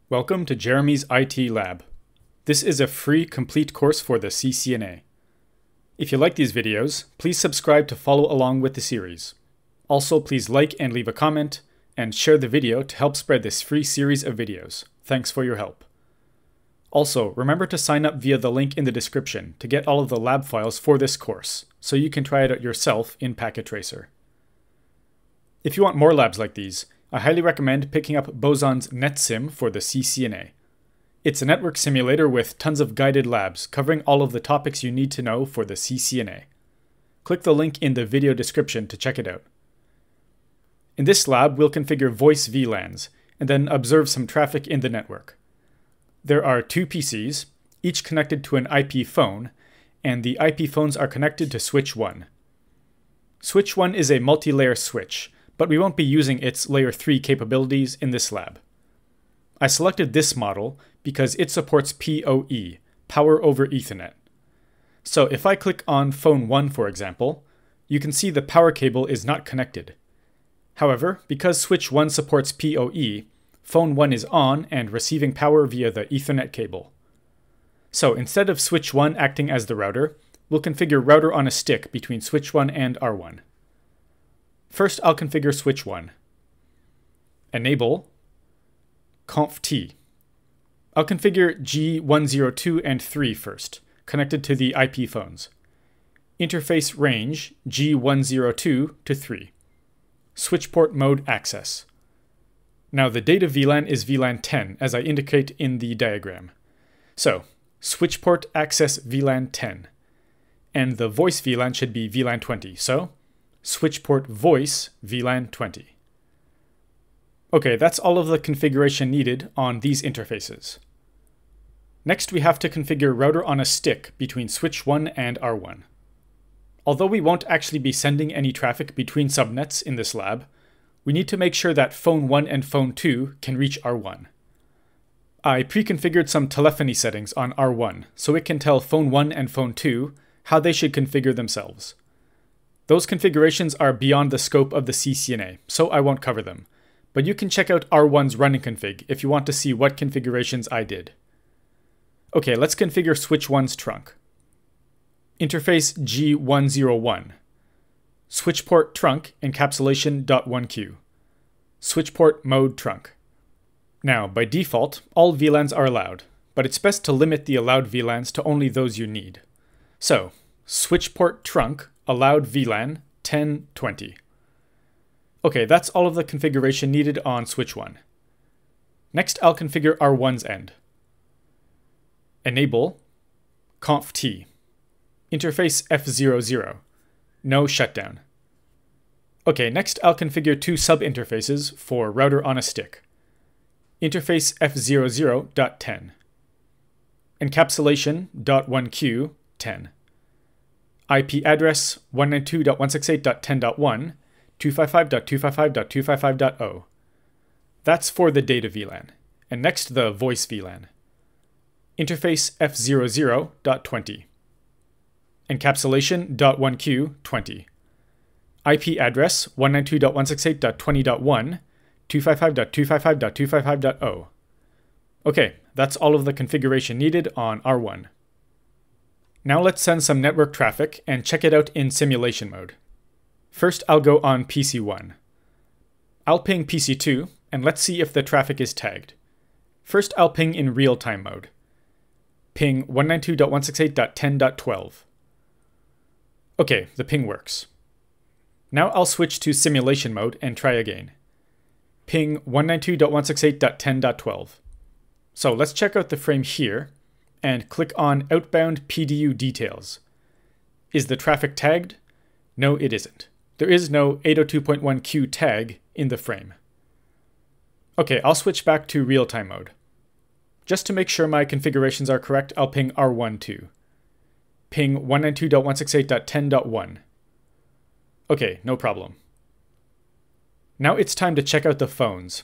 Welcome to Jeremy's IT Lab. This is a free complete course for the CCNA. If you like these videos, please subscribe to follow along with the series. Also, please like and leave a comment, and share the video to help spread this free series of videos. Thanks for your help. Also, remember to sign up via the link in the description to get all of the lab files for this course, so you can try it out yourself in Packet Tracer. If you want more labs like these, I highly recommend picking up Boson's NetSim for the CCNA. It's a network simulator with tons of guided labs covering all of the topics you need to know for the CCNA. Click the link in the video description to check it out. In this lab, we'll configure voice VLANs and then observe some traffic in the network. There are two PCs, each connected to an IP phone, and the IP phones are connected to switch 1. Switch 1 is a multi-layer switch, but we won't be using its layer 3 capabilities in this lab. I selected this model because it supports PoE, Power over Ethernet. So if I click on phone 1, for example, you can see the power cable is not connected. However, because switch 1 supports PoE, phone 1 is on and receiving power via the Ethernet cable. So instead of switch 1 acting as the router, we'll configure router on a stick between switch 1 and R1. First, I'll configure switch 1. Enable COMPLETE. I'll configure G102 and 3 first, connected to the IP phones. Interface range G102 to 3. Switch port mode access. Now the data VLAN is VLAN 10, as I indicate in the diagram. So, switch port access VLAN 10. And the voice VLAN should be VLAN 20, so switch port voice VLAN 20. Okay, that's all of the configuration needed on these interfaces. Next, we have to configure router on a stick between switch 1 and R1. Although we won't actually be sending any traffic between subnets in this lab, we need to make sure that phone 1 and phone 2 can reach R1. I pre-configured some telephony settings on R1 so it can tell phone 1 and phone 2 how they should configure themselves. Those configurations are beyond the scope of the CCNA, so I won't cover them, but you can check out R1's running config if you want to see what configurations I did. Okay, let's configure switch 1's trunk. Interface G101. Switch port trunk encapsulation.1q. Switch port mode trunk. Now, by default, all VLANs are allowed, but it's best to limit the allowed VLANs to only those you need. So, switch port trunk allowed VLAN 1020. Okay, that's all of the configuration needed on switch 1. Next, I'll configure R1's end. Enable COMPLETE. Interface F00. No shutdown. Okay, next I'll configure two sub-interfaces for router on a stick. Interface F00.10. Encapsulation.1q 10. IP address 192.168.10.1, 255.255.255.0. That's for the data VLAN. And next the voice VLAN. Interface F00.20. Encapsulation.1q 20. IP address 192.168.20.1, 255.255.255.0. Okay, that's all of the configuration needed on R1. Now let's send some network traffic and check it out in simulation mode. First, I'll go on PC1. I'll ping PC2, and let's see if the traffic is tagged. First, I'll ping in real-time mode. Ping 192.168.10.12. Okay, the ping works. Now I'll switch to simulation mode and try again. Ping 192.168.10.12. So let's check out the frame here, and click on Outbound PDU Details. Is the traffic tagged? No, it isn't. There is no 802.1q tag in the frame. Okay, I'll switch back to real-time mode. Just to make sure my configurations are correct, I'll ping R1 too. Ping 192.168.10.1. Okay, no problem. Now it's time to check out the phones.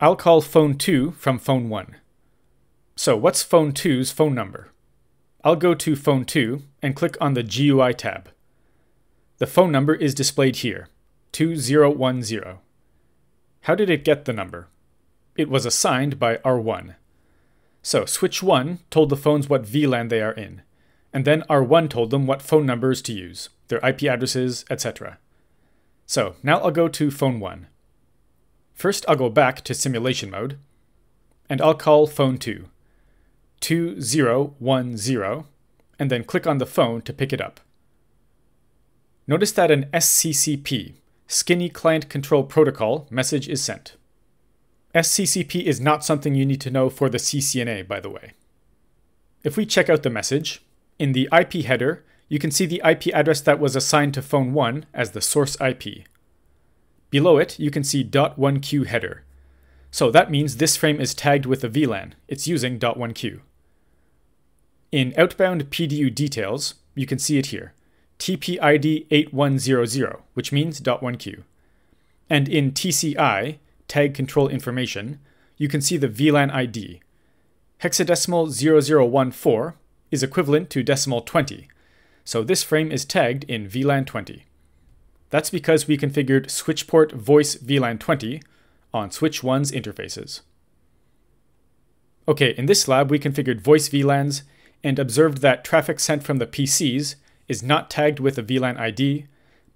I'll call phone 2 from phone 1. So what's phone 2's phone number? I'll go to phone 2 and click on the GUI tab. The phone number is displayed here, 2010. How did it get the number? it was assigned by R1. So switch 1 told the phones what VLAN they are in, and then R1 told them what phone numbers to use, their IP addresses, etc. So now I'll go to phone 1. First I'll go back to simulation mode, and I'll call phone 2, 2010, and then click on the phone to pick it up. Notice that an SCCP, Skinny Client Control Protocol, message is sent. SCCP is not something you need to know for the CCNA, by the way. If we check out the message, in the IP header, you can see the IP address that was assigned to phone 1 as the source IP. Below it, you can see .1q header. So that means this frame is tagged with a VLAN. It's using .1q. In outbound PDU details, you can see it here. TPID 8100, which means .1q. And in TCI, tag control information, you can see the VLAN ID. Hexadecimal 0014 is equivalent to decimal 20, so this frame is tagged in VLAN 20. That's because we configured switchport voice VLAN 20 on switch 1's interfaces. Okay, in this lab we configured voice VLANs and observed that traffic sent from the PCs is not tagged with a VLAN ID,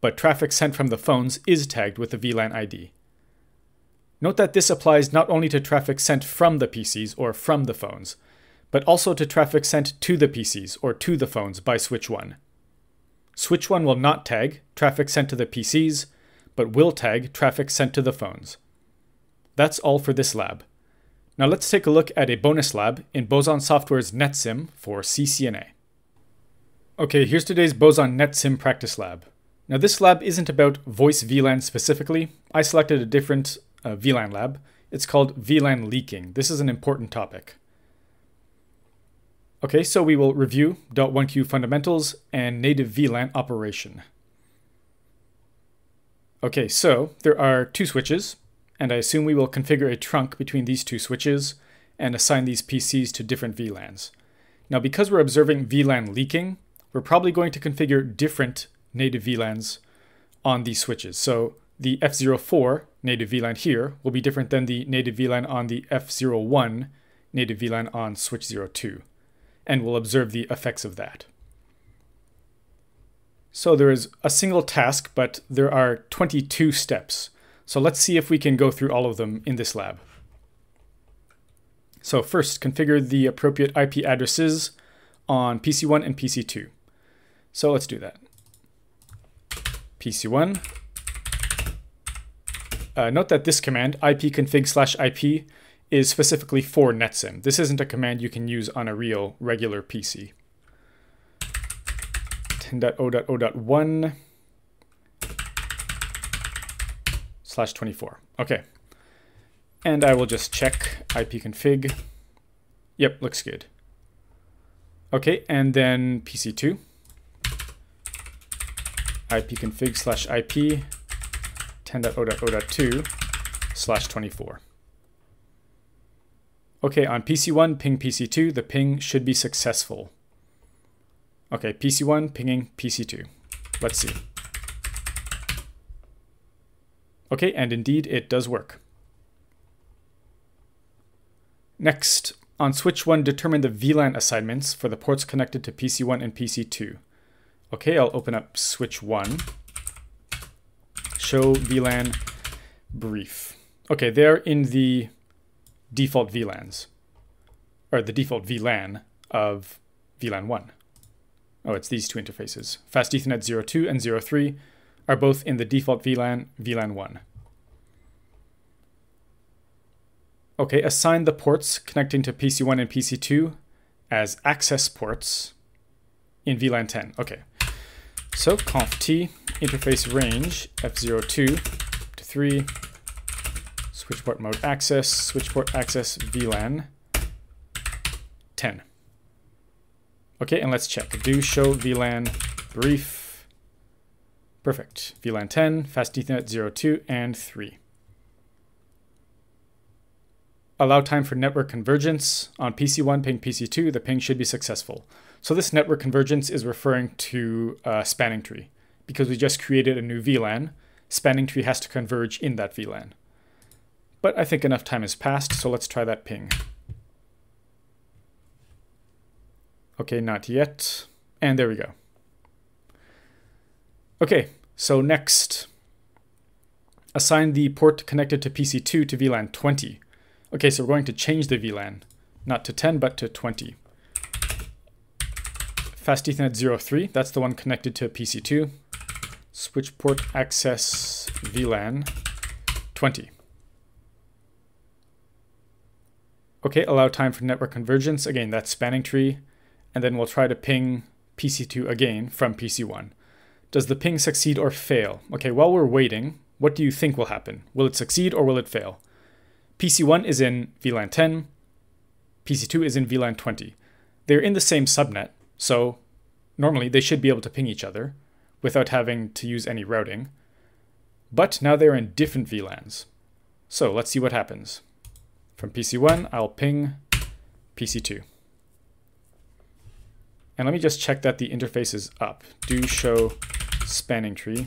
but traffic sent from the phones is tagged with a VLAN ID. Note that this applies not only to traffic sent from the PCs or from the phones, but also to traffic sent to the PCs or to the phones by switch 1. Switch 1 will not tag traffic sent to the PCs, but will tag traffic sent to the phones. That's all for this lab. Now let's take a look at a bonus lab in Boson Software's NetSim for CCNA. Okay, here's today's Boson NetSim practice lab. Now this lab isn't about voice VLAN specifically. I selected a different VLAN lab. It's called VLAN leaking. This is an important topic. Okay, so we will review .1q fundamentals and native VLAN operation. Okay, so there are two switches, and I assume we will configure a trunk between these two switches and assign these PCs to different VLANs. Now, because we're observing VLAN leaking, we're probably going to configure different native VLANs on these switches. So the F04 native VLAN here will be different than the native VLAN on the F01 native VLAN on switch 02, and we'll observe the effects of that. So there is a single task, but there are 22 steps. So let's see if we can go through all of them in this lab. So first, configure the appropriate IP addresses on PC1 and PC2. So let's do that. PC1. Note that this command, ipconfig/ip, is specifically for NetSim. This isn't a command you can use on a real, regular PC. 10.0.0.1 /24. Okay. And I will just check ipconfig. Yep, looks good. Okay, and then PC2. ipconfig/ip 10.0.0.2 /24. Okay, on PC1, ping PC2, the ping should be successful. Okay, PC1 pinging PC2. Let's see. Okay, and indeed it does work. Next, on switch 1, determine the VLAN assignments for the ports connected to PC1 and PC2. Okay, I'll open up switch 1. Show VLAN brief. Okay, they're in the default VLANs, or the default VLAN of VLAN 1. Oh, it's these two interfaces. Fast Ethernet 02 and 03 are both in the default VLAN, VLAN 1. Okay, assign the ports connecting to PC1 and PC2 as access ports in VLAN 10. Okay, so conft interface range F02 to 3, switchport mode access, switchport access VLAN 10. Okay, and let's check. Do show VLAN brief. Perfect. VLAN 10, Fast Ethernet 02 and 3. Allow time for network convergence. On PC1, ping PC2, the ping should be successful. So this network convergence is referring to spanning tree. Because we just created a new VLAN, spanning tree has to converge in that VLAN. but I think enough time has passed, so let's try that ping. Okay, not yet. And there we go. Okay, so next, assign the port connected to PC2 to VLAN 20. Okay, so we're going to change the VLAN, not to 10, but to 20. Fast Ethernet 03, that's the one connected to PC2. Switch port access VLAN 20. Okay, allow time for network convergence. Again, that's spanning tree. And then we'll try to ping PC2 again from PC1. Does the ping succeed or fail? Okay, while we're waiting, what do you think will happen? Will it succeed or will it fail? PC1 is in VLAN 10. PC2 is in VLAN 20. They're in the same subnet, so normally they should be able to ping each other without having to use any routing. But now they're in different VLANs. So let's see what happens. From PC1, I'll ping PC2. And let me just check that the interface is up. Do show spanning tree.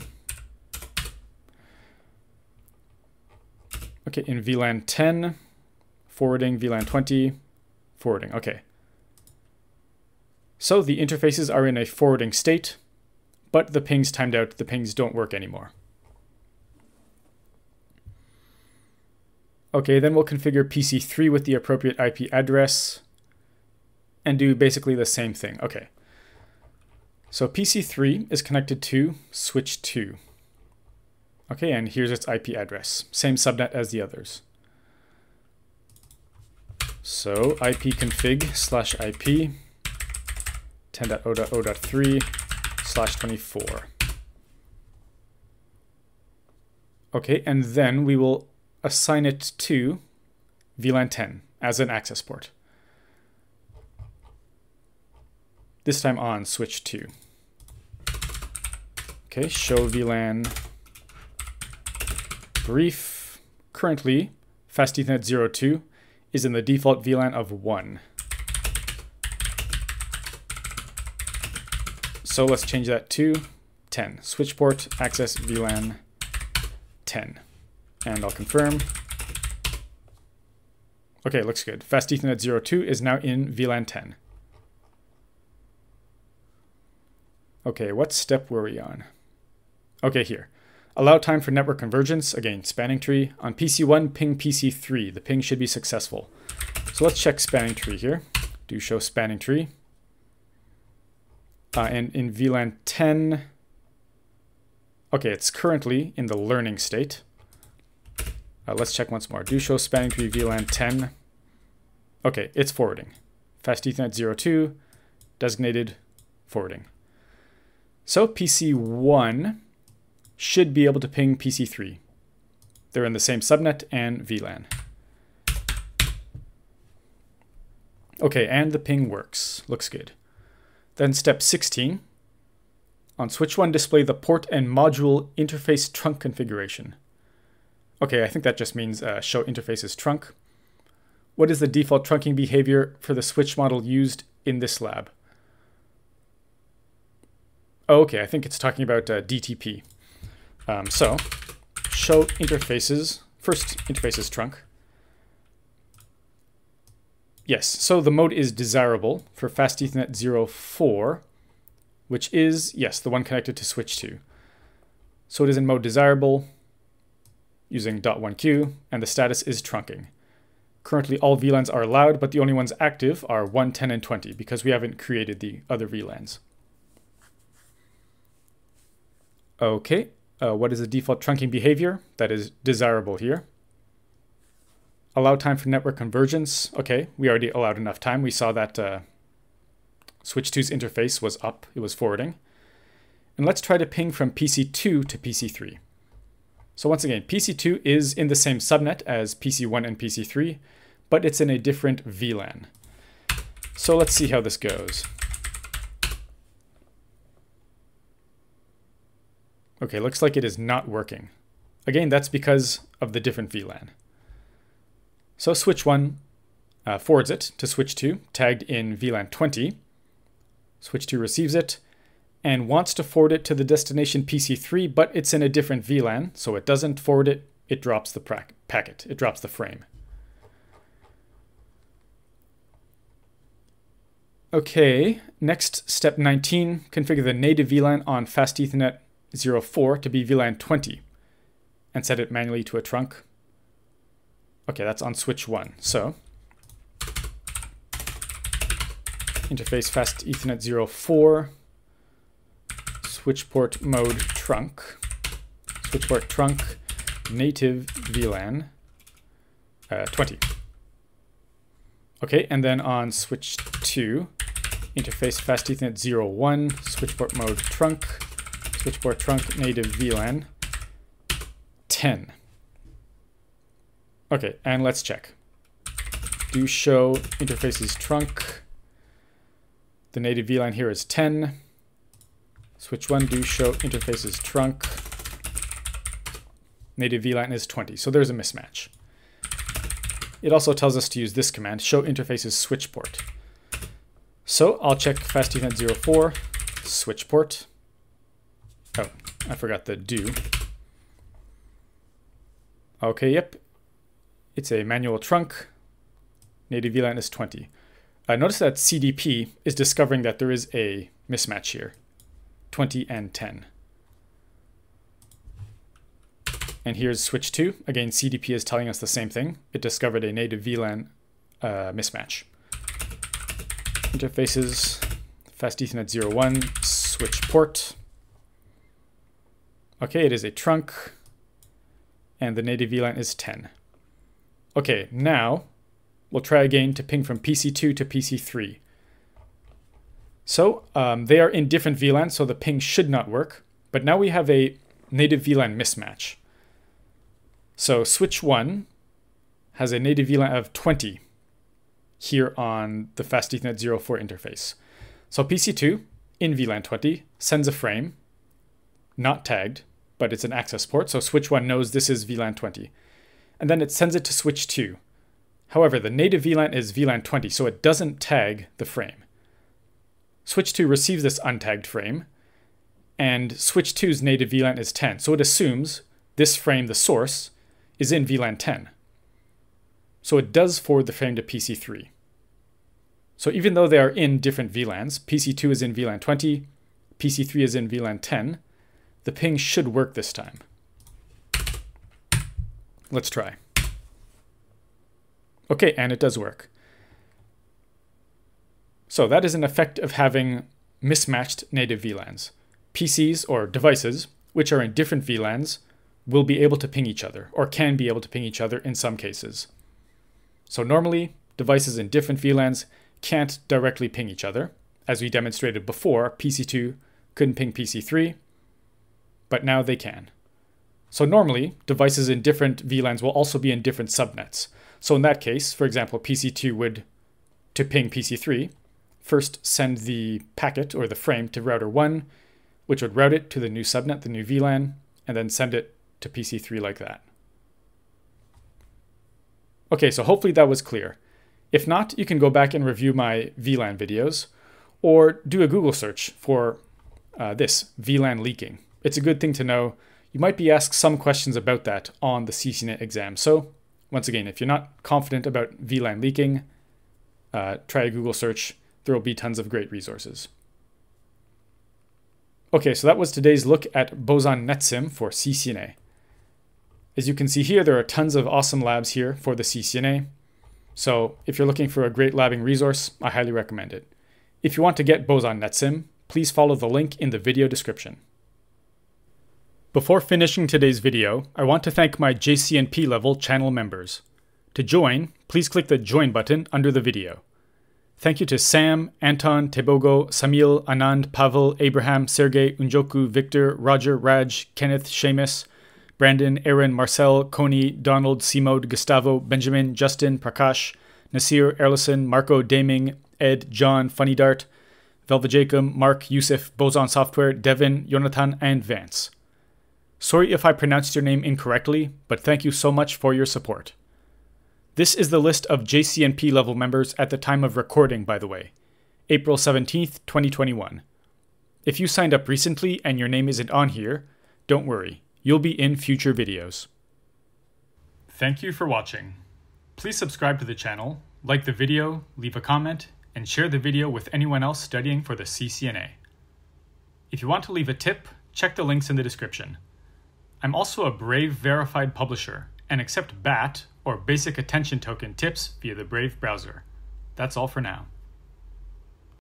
Okay, in VLAN 10, forwarding, VLAN 20, forwarding. Okay. So the interfaces are in a forwarding state, but the pings timed out. The pings don't work anymore. Okay, then we'll configure PC3 with the appropriate IP address and do basically the same thing. Okay. So PC3 is connected to switch 2. Okay, and here's its IP address. Same subnet as the others. So ipconfig/ip 10.0.0.3/24. Okay, and then we will assign it to VLAN 10 as an access port. This time on switch 2. Okay, show VLAN brief. Currently, Fast Ethernet 02 is in the default VLAN of 1. So let's change that to 10. Switch port access VLAN 10. And I'll confirm. Okay, looks good. Fast Ethernet 02 is now in VLAN 10. Okay, what step were we on? Okay, here. Allow time for network convergence. Again, spanning tree. On PC1, ping PC3. The ping should be successful. So let's check spanning tree here. Do show spanning tree. And in VLAN 10, okay, it's currently in the learning state. Let's check once more. Do show spanning tree VLAN 10. Okay, it's forwarding. Fast Ethernet 02, designated forwarding. So PC1 should be able to ping PC3. They're in the same subnet and VLAN. Okay, and the ping works. Looks good. Then step 16. On switch 1, display the port and module interface trunk configuration. Okay, I think that just means show interfaces trunk. What is the default trunking behavior for the switch model used in this lab? Oh, okay, I think it's talking about DTP. So, show interfaces, first interfaces trunk. Yes, so the mode is desirable for Fast Ethernet 04, which is, yes, the one connected to switch 2. So it is in mode desirable using .1q, and the status is trunking. Currently all VLANs are allowed, but the only ones active are 1, 10, and 20 because we haven't created the other VLANs. Okay, what is the default trunking behavior? That is desirable here. Allow time for network convergence. Okay, we already allowed enough time. We saw that switch 2's interface was up. It was forwarding. And let's try to ping from PC2 to PC3. So once again, PC2 is in the same subnet as PC1 and PC3, but it's in a different VLAN. So let's see how this goes. Okay, looks like it is not working. Again, that's because of the different VLAN. So switch 1 forwards it to switch 2, tagged in VLAN 20. Switch 2 receives it and wants to forward it to the destination PC3, but it's in a different VLAN, so it doesn't forward it it drops the packet, it drops the frame. Okay, next, step 19, configure the native VLAN on Fast Ethernet 04 to be VLAN 20 and set it manually to a trunk. Okay, that's on switch 1. So, interface Fast Ethernet 04, switch port mode trunk, switch port trunk, native VLAN 20. Okay, and then on switch 2, interface Fast Ethernet 01, switch port mode trunk, switch port trunk, native VLAN 10. Okay, and let's check. Do show interfaces trunk. The native VLAN here is 10. Switch 1, do show interfaces trunk. Native VLAN is 20, so there's a mismatch. It also tells us to use this command, show interfaces switch port. So I'll check Fast Ethernet 04, switch port. Oh, I forgot the do. Okay, yep. It's a manual trunk. Native VLAN is 20. Notice that CDP is discovering that there is a mismatch here. 20 and 10. And here's switch 2. Again, CDP is telling us the same thing. It discovered a native VLAN mismatch. Interfaces, Fast Ethernet 01, switch port. Okay, it is a trunk. And the native VLAN is 10. Okay, now we'll try again to ping from PC2 to PC3. So they are in different VLANs, so the ping should not work. But now we have a native VLAN mismatch. So switch 1 has a native VLAN of 20 here on the Fast Ethernet 04 interface. So PC2 in VLAN 20 sends a frame, not tagged, but it's an access port. So switch 1 knows this is VLAN 20. And then it sends it to switch 2. However, the native VLAN is VLAN 20, so it doesn't tag the frame. Switch 2 receives this untagged frame, and switch 2's native VLAN is 10. So it assumes this frame, the source, is in VLAN 10. So it does forward the frame to PC3. So even though they are in different VLANs, PC2 is in VLAN 20, PC3 is in VLAN 10, the ping should work this time. Let's try. Okay, and it does work. So that is an effect of having mismatched native VLANs. PCs or devices, which are in different VLANs, will be able to ping each other, or can be able to ping each other in some cases. So normally, devices in different VLANs can't directly ping each other. As we demonstrated before, PC2 couldn't ping PC3, but now they can. So normally, devices in different VLANs will also be in different subnets. So in that case, for example, PC2 would, to ping PC3, first send the packet or the frame to router 1, which would route it to the new subnet, the new VLAN, and then send it to PC3 like that. Okay, so hopefully that was clear. If not, you can go back and review my VLAN videos, or do a Google search for this, VLAN leaking. It's a good thing to know. You might be asked some questions about that on the CCNA exam. So once again, if you're not confident about VLAN leaking, try a Google search. There will be tons of great resources. Okay, so that was today's look at Boson NetSim for CCNA. As you can see here, there are tons of awesome labs here for the CCNA. So if you're looking for a great labbing resource, I highly recommend it. If you want to get Boson NetSim, please follow the link in the video description. Before finishing today's video, I want to thank my JCNP level channel members. To join, please click the Join button under the video. Thank you to Sam, Anton, Tebogo, Samil, Anand, Pavel, Abraham, Sergey, Unjoku, Victor, Roger, Raj, Kenneth, Seamus, Brandon, Aaron, Marcel, Coney, Donald, Simode, Gustavo, Benjamin, Justin, Prakash, Nasir, Erlison, Marco, Daming, Ed, John, Funny Dart, Velva Jacob, Mark, Yusuf, Boson Software, Devin, Jonathan, and Vance. Sorry if I pronounced your name incorrectly, but thank you so much for your support. This is the list of JCNP level members at the time of recording, by the way, April 17th, 2021. If you signed up recently and your name isn't on here, don't worry, you'll be in future videos. Thank you for watching. Please subscribe to the channel, like the video, leave a comment, and share the video with anyone else studying for the CCNA. If you want to leave a tip, check the links in the description. I'm also a Brave verified publisher and accept BAT or Basic Attention Token tips via the Brave browser. That's all for now.